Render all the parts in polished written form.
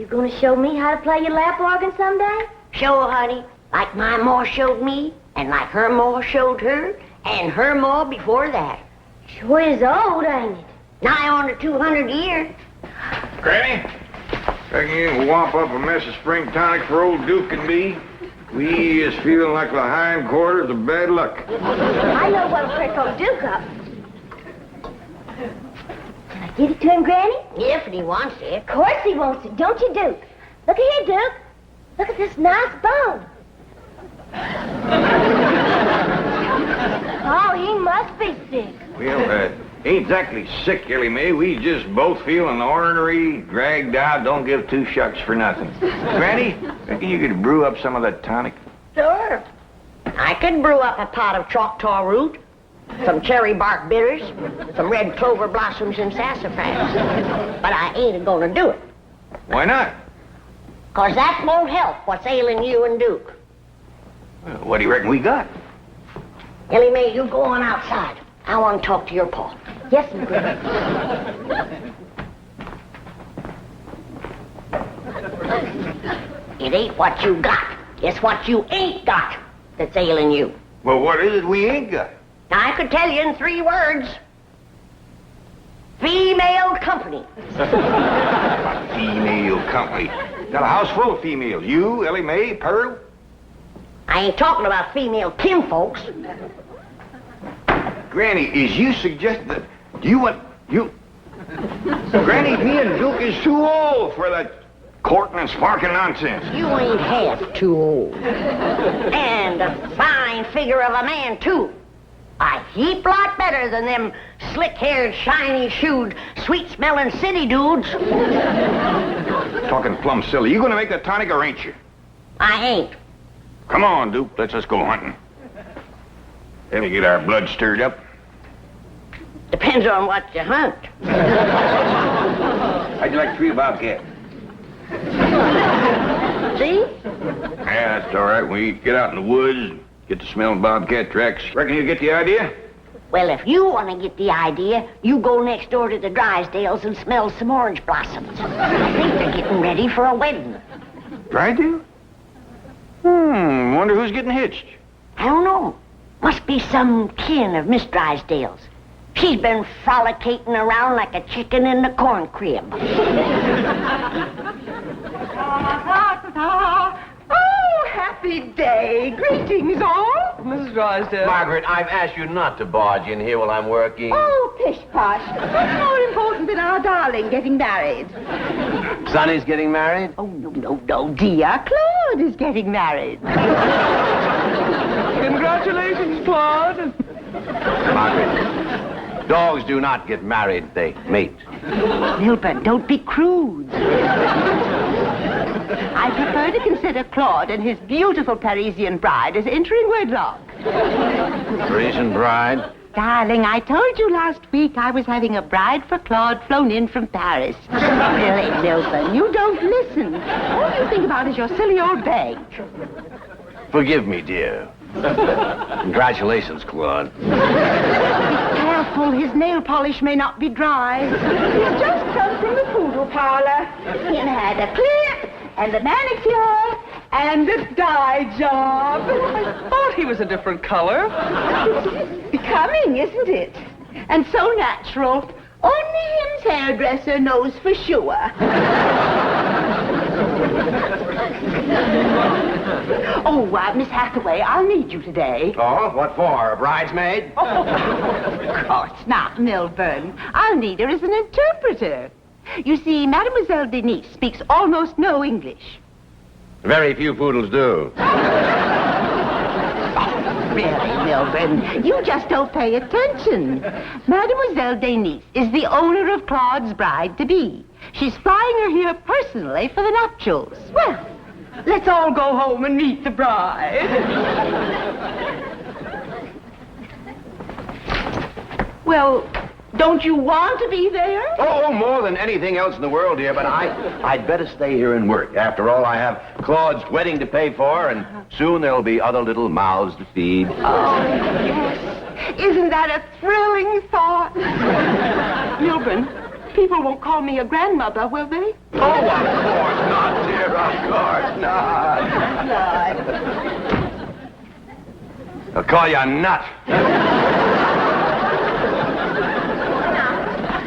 gonna show me how to play your lap organ someday? Sure, honey. Like my ma showed me, and like her ma showed her, and her ma before that. Sure is old, ain't it? Nigh on to 200 years. Granny, reckon you can whop up a mess of spring tonic for old Duke and me? We is feeling like the hindquarters of bad luck. I know what'll prick old Duke up. Can I give it to him, Granny? If he wants it. Of course he wants it, don't you, Duke? Look at here, Duke. Look at this nice bone. Oh, he must be sick. Well, ain't exactly sick, Ellie Mae. We just both feeling ornery, dragged out, don't give two shucks for nothing. Granny, reckon you could brew up some of that tonic? Sure. I could brew up a pot of Choctaw root, some cherry bark bitters, some red clover blossoms and sassafras. But I ain't gonna do it. Why not? 'Cause that won't help what's ailing you and Duke. Well, what do you reckon we got? Ellie Mae, you go on outside. I want to talk to your pa. Yes, my Granny. It ain't what you got. It's what you ain't got that's ailing you. Well, what is it we ain't got? Now, I could tell you in 3 words. Female company. Female company. Got a house full of females. You, Ellie Mae, Pearl. I ain't talking about female kinfolks. Granny, is you suggesting that you want... Granny, me and Duke is too old for that courting and sparking nonsense. You ain't half too old. And a fine figure of a man, too. A heap lot better than them slick-haired, shiny-shoed, sweet-smelling city dudes. Talking plumb silly. You gonna make that tonic or ain't you? I ain't. Come on, Duke. Let's just go hunting. That'll get our blood stirred up. Depends on what you hunt. How'd you like 3 bobcats? See? Yeah, that's all right. We get out in the woods, get to smelling bobcat tracks. Reckon you get the idea? Well, if you want to get the idea, you go next door to the Drysdales and smell some orange blossoms. I think they're getting ready for a wedding. Drysdale? Wonder who's getting hitched. I don't know. Must be some kin of Miss Drysdale's. She's been frolicating around like a chicken in the corn crib. Oh, happy day. Greetings, all. Mrs. Drysdale. Margaret, I've asked you not to barge in here while I'm working. Oh, pish-posh. What's more important than our darling getting married? Sonny's getting married? Oh, no, dear. Claude is getting married. Congratulations, Claude. Margaret, dogs do not get married, they mate. Milburn, don't be crude. I prefer to consider Claude and his beautiful Parisian bride as entering wedlock. Parisian bride? Darling, I told you last week I was having a bride for Claude flown in from Paris. Really, Milburn, you don't listen. All you think about is your silly old bag. Forgive me, dear. Congratulations, Claude. Be careful, his nail polish may not be dry. He's just come from the poodle parlor. He had a clip and a manicure and a dye job. I thought he was a different color. It's becoming, isn't it? And so natural. Only him's hairdresser knows for sure. Oh, Miss Hathaway, I'll need you today. Oh, what for? A bridesmaid? Oh, of course not, Milburn. I'll need her as an interpreter. You see, Mademoiselle Denise speaks almost no English. Very few poodles do. Really, Milburn, you just don't pay attention. Mademoiselle Denise is the owner of Claude's bride-to-be. She's flying her here personally for the nuptials. Well, let's all go home and meet the bride. Well, don't you want to be there? Oh, more than anything else in the world, dear, but I'd better stay here and work. After all, I have Claude's wedding to pay for, and soon there'll be other little mouths to feed. Oh, yes. Isn't that a thrilling thought? Milburn, people won't call me a grandmother, will they? Oh, of course not, dear. Of course not. I'll call you a nut.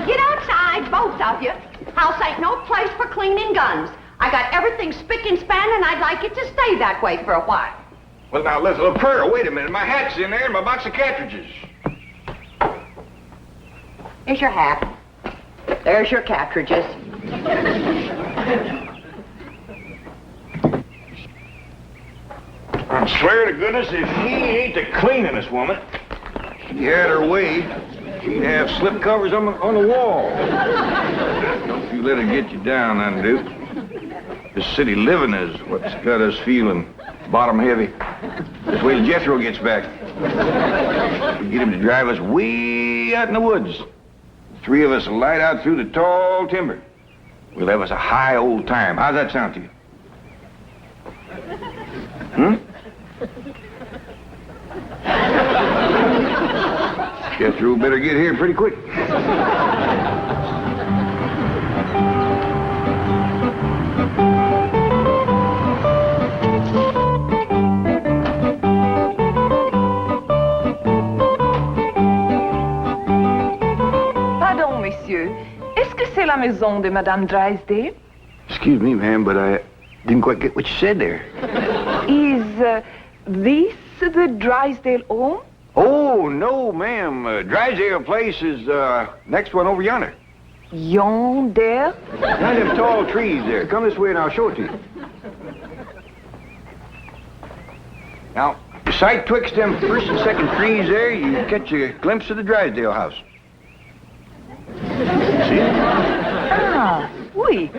Get outside, both of you. House ain't no place for cleaning guns. I got everything spick and span, and I'd like it to stay that way for a while. Well, now, little Pearl, wait a minute. My hat's in there and my box of cartridges. Here's your hat. There's your cartridges. I swear to goodness, if she ain't the cleaningest woman, she had her way, she'd have slip covers on the wall. Don't you let her get you down, then, Duke. This city living is what's got us feeling bottom heavy. Just wait till Jethro gets back. We get him to drive us way out in the woods. Three of us will light out through the tall timber. We'll have us a high old time. How's that sound to you? Jethro better get here pretty quick. Pardon, monsieur. Est-ce que c'est la maison de Madame Drysdale? Excuse me, ma'am, but I didn't quite get what you said there. Is this the Drysdale home? Oh, no, ma'am. Drysdale Place is next one over yonder. Yonder? Behind them tall trees there. Come this way and I'll show it to you. Now, you sight twixt them first and second trees there, you catch a glimpse of the Drysdale house. See? Ah, oui.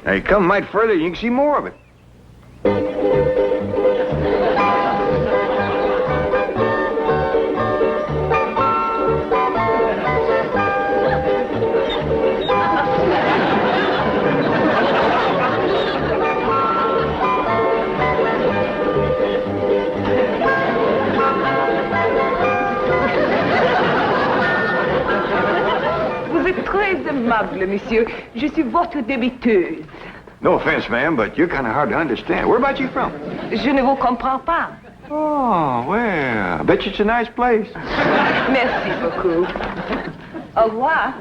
Now, you come might further, you can see more of it. Vous êtes très aimable, monsieur. Je suis votre débiteuse. No offense, ma'am, but you're kind of hard to understand. Where about you from? Je ne vous comprends pas. Oh, well, I bet you it's a nice place. Merci beaucoup. Au revoir.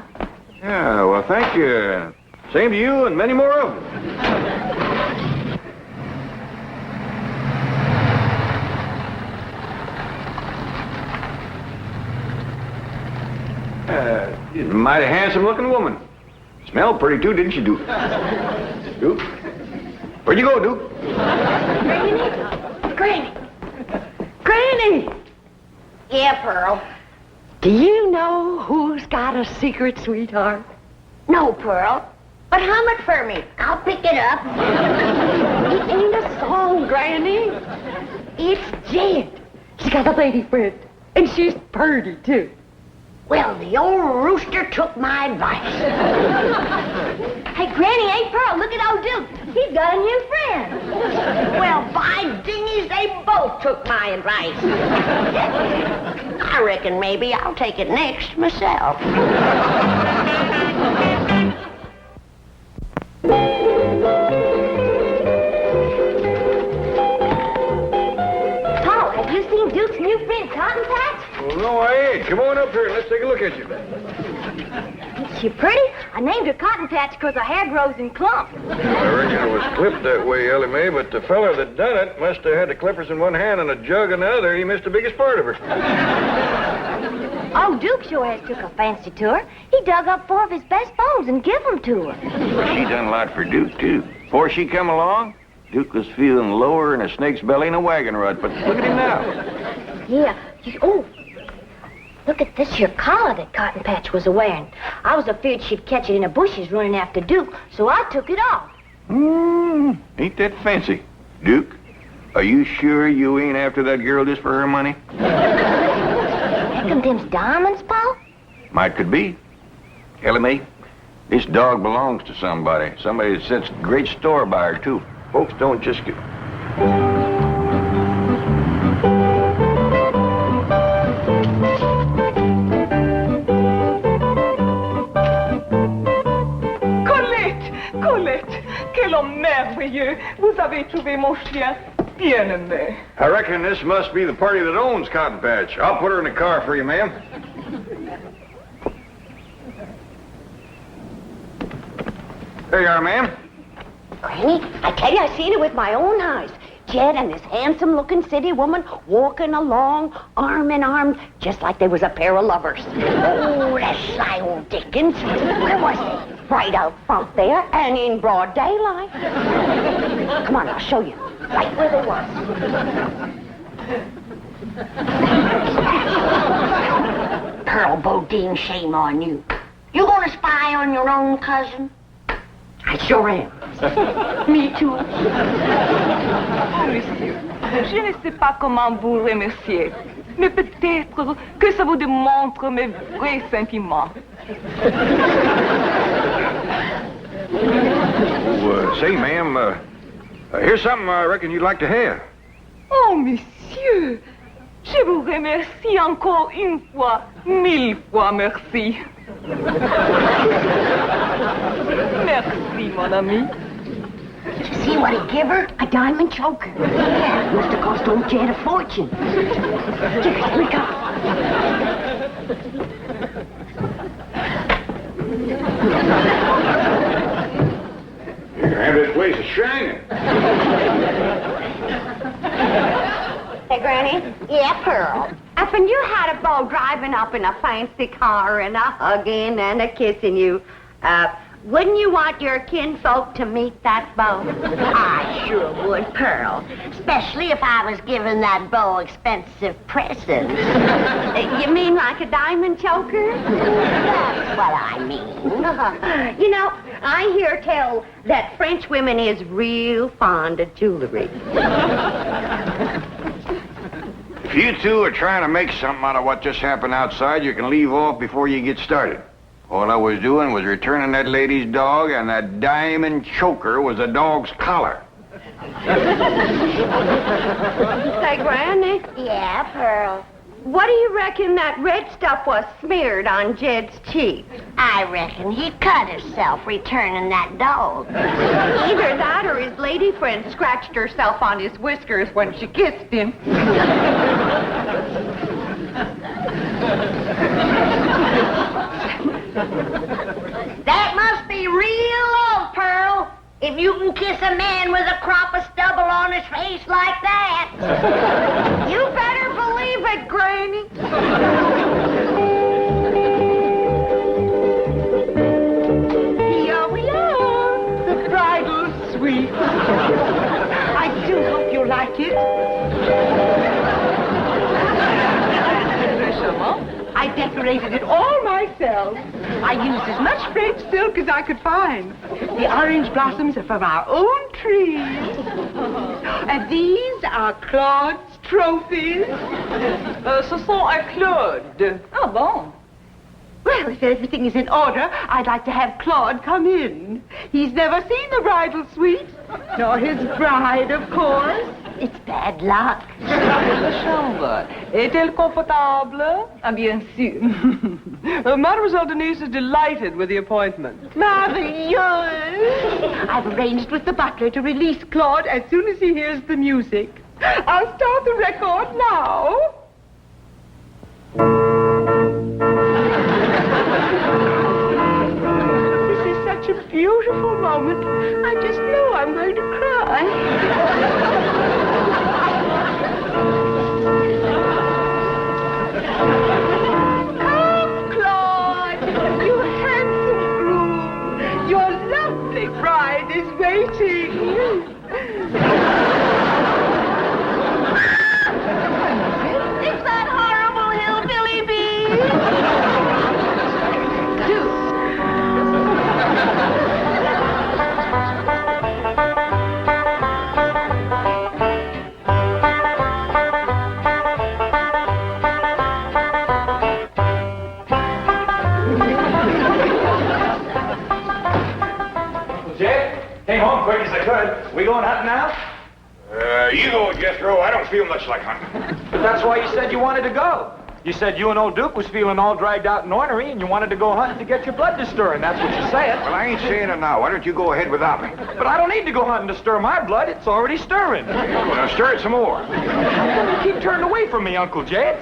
Yeah, well, thank you. Same to you and many more of them. She's a mighty handsome-looking woman. Smelled pretty, too, didn't she, Duke? Duke? Where'd you go, Duke? Granny! Granny! Yeah, Pearl. Do you know who's got a secret sweetheart? No, Pearl. But hum it for me. I'll pick it up. It ain't a song, Granny. It's Jed. She's got a lady friend, and she's purty, too. Well, the old rooster took my advice. Hey, Granny, hey, Pearl, look at old Duke. He's got a new friend. Well, by dingies, they both took my advice. I reckon maybe I'll take it next myself. Paul, have you seen Duke's new friend, Cotton Patch? Well, no, I ain't. Come on up here and let's take a look at you. Is she pretty? I named her Cotton Patch because her hair grows in clumps. I reckon it was clipped that way, Ellie Mae, but the feller that done it must have had the clippers in one hand and a jug in the other. He missed the biggest part of her. Oh, Duke sure has took a fancy to her. He dug up 4 of his best bones and give them to her. Well, she done a lot for Duke, too. Before she come along, Duke was feeling lower in a snake's belly in a wagon rut, but look at him now. Yeah. Oh, look at this here collar that Cotton Patch was a-wearing. I was afraid she'd catch it in the bushes running after Duke, so I took it off. Ain't that fancy. Duke, are you sure you ain't after that girl just for her money? Reckon them's diamonds, Paul? Might could be. Ellie Mae, this dog belongs to somebody. Somebody that sets great store by her, too. Folks don't just get... monsieur. Vous avez trouvé mon chien bien aimé. I reckon this must be the party that owns Cotton Patch. I'll put her in the car for you, ma'am. There you are, ma'am. Granny, I tell you, I seen it with my own eyes. Jed and this handsome-looking city woman walking along, arm in arm, just like they was a pair of lovers. Oh, that sly old Dickens. Where was they? Right out front there and in broad daylight. Come on, I'll show you. Right where they was. Pearl Bodine, shame on you. You gonna spy on your own cousin? I sure am. Me too. Oh, monsieur, je ne sais pas comment vous remercier, mais peut-être que ça vous démontre mes vrais sentiments. Say, ma'am, here's something I reckon you'd like to have. Oh, monsieur, je vous remercie encore une fois, 1000 fois merci. Merci, mon ami. Did you see what he give her? A diamond choker. Yeah, must have cost old Jed a fortune. Here we go. And this place is shining. Hey, Granny? Yeah, Pearl. If you had a beau driving up in a fancy car and a hugging and a kissing you, wouldn't you want your kinfolk to meet that beau? I sure would, Pearl. Especially if I was giving that beau expensive presents. You mean like a diamond choker? That's what I mean. You know, I hear tell that French women is real fond of jewelry. If you two are trying to make something out of what just happened outside, you can leave off before you get started. All I was doing was returning that lady's dog, and that diamond choker was a dog's collar. Say, Granny? Yeah, Pearl? What do you reckon that red stuff was smeared on Jed's cheek? I reckon he cut himself returning that dog. Either that or his lady friend scratched herself on his whiskers when she kissed him. That must be real love, Pearl. If you can kiss a man with a crop of stubble on his face like that. You better believe it, Granny. Here we are, the bridal suite. I do hope you like it. I decorated it all myself. I used as much French silk as I could find. The orange blossoms are from our own tree. And these are Claude's trophies. Ce sont à Claude. Ah bon? Well, if everything is in order, I'd like to have Claude come in. He's never seen the bridal suite, nor his bride, of course. It's bad luck. La chambre est-elle confortable? Ah, bien sûr. Mademoiselle Denise is delighted with the appointment. Marvelous! I've arranged with the butler to release Claude as soon as he hears the music. I'll start the record now. This is such a beautiful moment. I just know I'm going to cry. Come, Claude, you handsome groom. Your lovely bride is waiting. It's that horrible hillbilly bee. Came home quick as I could. We going hunting now? You go, Jethro. I don't feel much like hunting. But that's why you said you wanted to go. You said you and old Duke was feeling all dragged out and ornery, and you wanted to go hunting to get your blood to stirring. That's what you said. Well, I ain't saying it now. Why don't you go ahead without me? But I don't need to go hunting to stir my blood. It's already stirring. Now stir it some more. How come you keep turning away from me, Uncle Jed?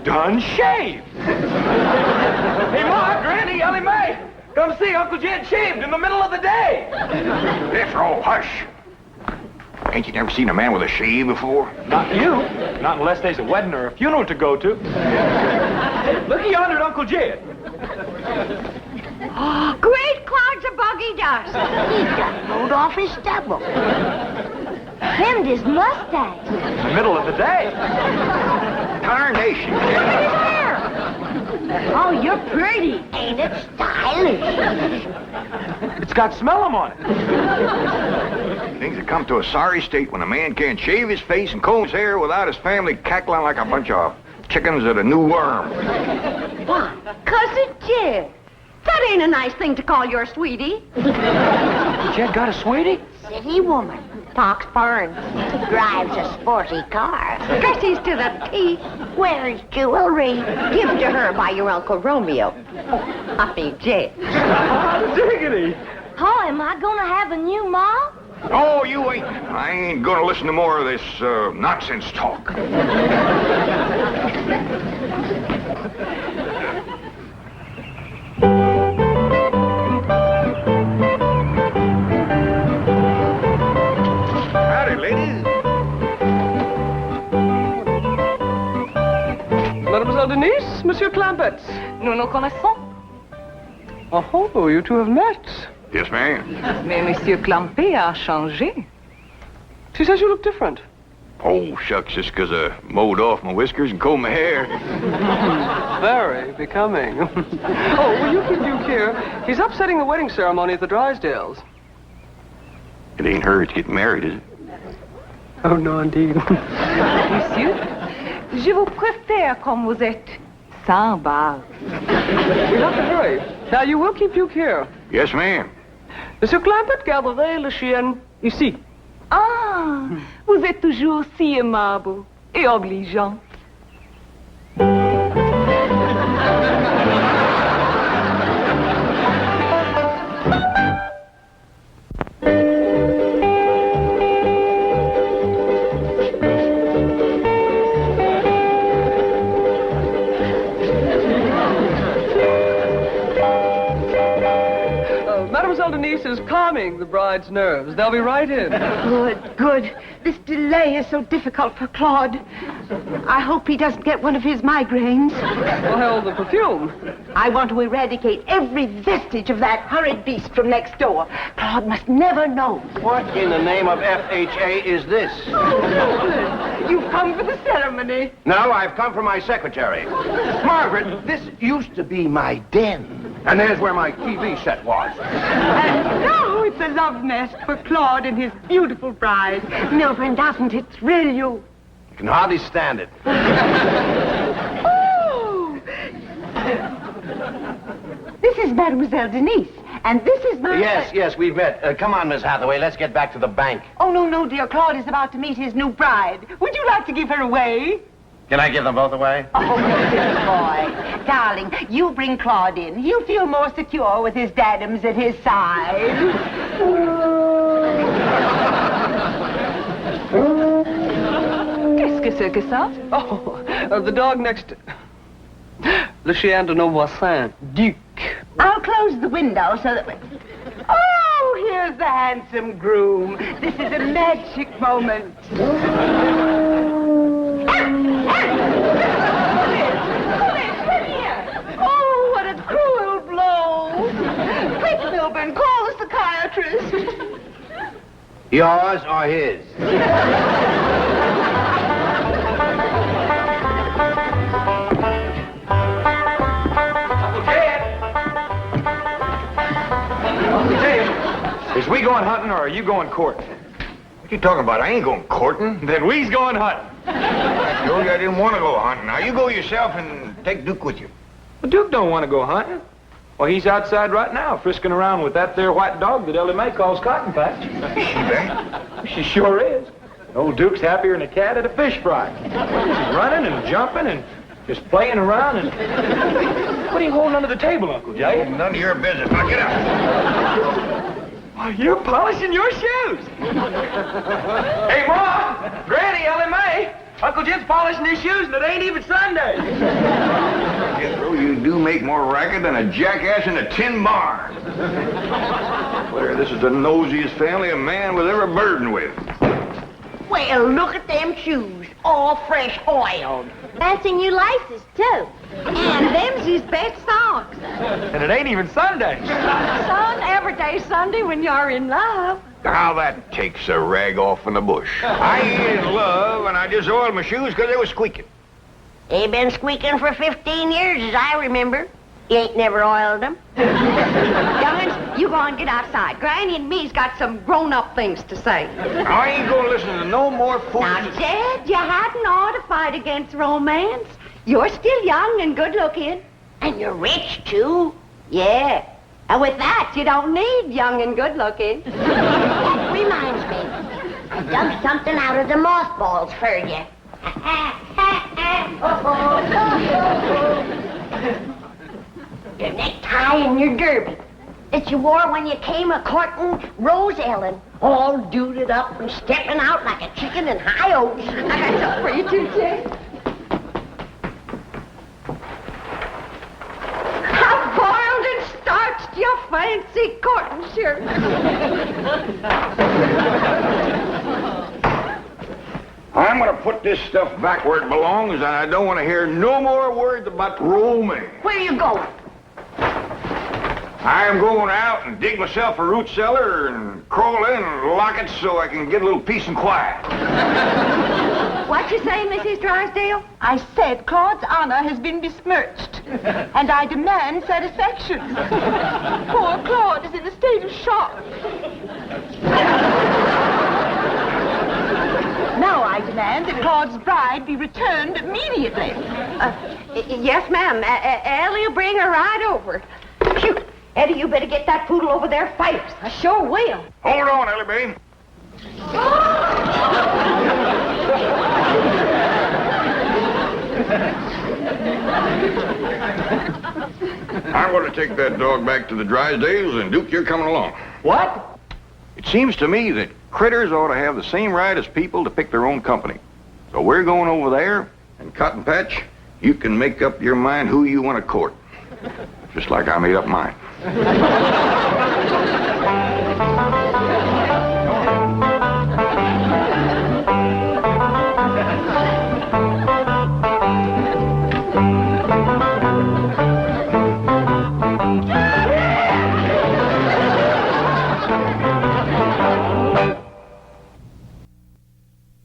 Done shaved. Hey, Ma, Granny, Ellie Mae, come see Uncle Jed shaved in the middle of the day. Jethro, hush. Ain't you never seen a man with a shave before? Not you. Not unless there's a wedding or a funeral to go to. Look yonder at Uncle Jed. Oh, great clouds of buggy dust. He done mowed off his stubble. Trimmed his mustache. In the middle of the day. Tarnation. Oh, you're pretty. Ain't it stylish? It's got smellum on it. Things have come to a sorry state when a man can't shave his face and comb his hair without his family cackling like a bunch of chickens at a new worm. Why, Cousin Jed, that ain't a nice thing to call your sweetie. Jed got a sweetie? City woman. Talks foreign. Drives a sporty car. Dresses to the teeth. Wears jewelry. Given to her by your Uncle Romeo. Puppy Jed. Diggity. Oh, am I gonna have a new mom? Oh, you ain't. I ain't gonna listen to more of this nonsense talk. Howdy, ladies. Mademoiselle Denise, Monsieur Clampett. Nous nous connaissons. Oh, you two have met. Yes, ma'am. Mais Monsieur Clampet a changé. She says you look different. Oh, shucks, just 'cause I mowed off my whiskers and combed my hair. Very becoming. Oh, will you keep Duke here? He's upsetting the wedding ceremony at the Drysdales. It ain't her that's getting married, is it? Oh, no, indeed. Monsieur, je vous préfère comme vous êtes, sans barbe. We have to hurry. Now, you will keep Duke here. Yes, ma'am. Monsieur Clampett, garderez le chien ici. Ah, vous êtes toujours si aimable et obligeant. Mademoiselle Denise is calming the bride's nerves. They'll be right in. Good. This delay is so difficult for Claude. I hope he doesn't get one of his migraines. Well, hell, the perfume. I want to eradicate every vestige of that horrid beast from next door. Claude must never know. What in the name of FHA is this? You've come for the ceremony. No, I've come for my secretary. Margaret, this used to be my den. And there's where my TV set was. And now it's a love nest for Claude and his beautiful bride. Milburn, doesn't it thrill you? I can hardly stand it. Oh! This is Mademoiselle Denise, and this is my... Yes, we've met. Come on, Miss Hathaway, let's get back to the bank. Oh, no, dear. Claude is about to meet his new bride. Would you like to give her away? Can I give them both away? Oh, dear boy. Darling, you bring Claude in. He'll feel more secure with his daddums at his side. Qu'est-ce que c'est que ça? Oh, the dog next... Le chien de nos voisins, Duke. I'll close the window so that... Oh, here's the handsome groom. This is a magic moment. Oh, what a cruel blow. Quick, Milburn, call the psychiatrist. Yours or his? Uncle Jed, is we going hunting or are you going courting? What you talking about? I ain't going courting. Then we's going hunting. I told you I didn't want to go hunting. Now, you go yourself and take Duke with you. Well, Duke don't want to go hunting. Well, he's outside right now, frisking around with that there white dog that Ellie Mae calls Cotton Patch. Is she back? She sure is. Old Duke's happier than a cat at a fish fry. He's running and jumping and just playing around and... What are you holding under the table, Uncle Jay? None of your business. Now get out. Oh, you're polishing your shoes. Hey, Ma, Granny, Ellie Mae, Uncle Jim's polishing his shoes and it ain't even Sunday. Jethro, you do make more racket than a jackass in a tin barn. Claire, this is the nosiest family a man was ever burdened with. Well, look at them shoes, all fresh oiled. Fancy new laces, too. And them's his best socks. And it ain't even Sunday. Son, every day's Sunday when you're in love. Now that takes a rag off in the bush. I ain't in love, and I just oiled my shoes because they was squeaking. They been squeaking for 15 years, as I remember. You ain't never oiled them. Young'uns, you go and get outside. Granny and me's got some grown-up things to say. I ain't gonna listen to no more fools. Now, Jed, you hadn't ought to fight against romance. You're still young and good-looking. And you're rich, too. Yeah. And with that, you don't need young and good-looking. That reminds me. I dug something out of the mothballs for you. Your necktie and your derby that you wore when you came a-courting Rose Ellen, all duded up and stepping out like a chicken in high oats. I got something for you, too, Jed. How boiled and starched your fancy courting shirt. I'm gonna put this stuff back where it belongs, and I don't want to hear no more words about romance. Where you going? I'm going out and dig myself a root cellar and crawl in and lock it so I can get a little peace and quiet. What you say, Mrs. Drysdale? I said Claude's honor has been besmirched, and I demand satisfaction. Poor Claude is in a state of shock. Now I demand that Claude's bride be returned immediately. Yes, ma'am. Ellie'll bring her right over. Shoot. Eddie, you better get that poodle over there fast. I sure will. Hold on, Ellie Mae. I'm going to take that dog back to the Drysdales, and Duke, you're coming along. What? It seems to me that critters ought to have the same right as people to pick their own company. So we're going over there, and Cotton Patch, you can make up your mind who you want to court. Just like I made up mine.